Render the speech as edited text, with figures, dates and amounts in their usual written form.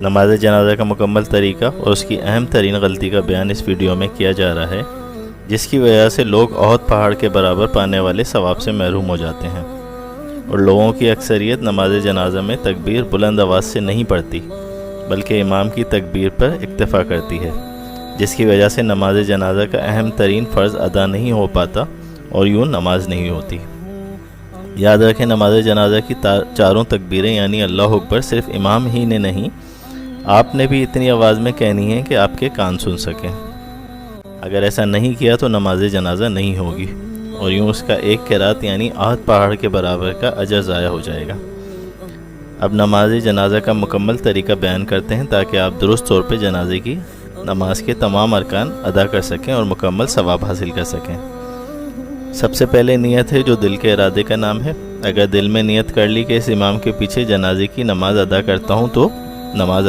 نماز جنازہ کا مکمل طریقہ اور اس کی اہم ترین غلطی کا بیان اس ویڈیو میں کیا جا رہا ہے، جس کی وجہ سے لوگ احد پہاڑ کے برابر پانے والے ثواب سے محروم ہو جاتے ہیں، اور لوگوں کی اکثریت نماز جنازہ میں تکبیر بلند آواز سے نہیں پڑھتی بلکہ امام کی تکبیر پر اکتفا کرتی ہے، جس کی وجہ سے نماز جنازہ کا اہم ترین فرض ادا نہیں ہو پاتا اور یوں نماز نہیں ہوتی۔ یاد رکھیں، نماز جنازہ کی چاروں تکبیریں یعنی اللہ اکبر صرف امام ہی نے نہیں، آپ نے بھی اتنی آواز میں کہنی ہے کہ آپ کے کان سن سکیں۔ اگر ایسا نہیں کیا تو نماز جنازہ نہیں ہوگی اور یوں اس کا ایک قرات یعنی احد پہاڑ کے برابر کا اجر ضائع ہو جائے گا۔ اب نماز جنازہ کا مکمل طریقہ بیان کرتے ہیں تاکہ آپ درست طور پہ جنازے کی نماز کے تمام ارکان ادا کر سکیں اور مکمل ثواب حاصل کر سکیں۔ سب سے پہلے نیت ہے جو دل کے ارادے کا نام ہے۔ اگر دل میں نیت کر لی کہ اس امام کے پیچھے جنازے کی نماز ادا کرتا ہوں تو نماز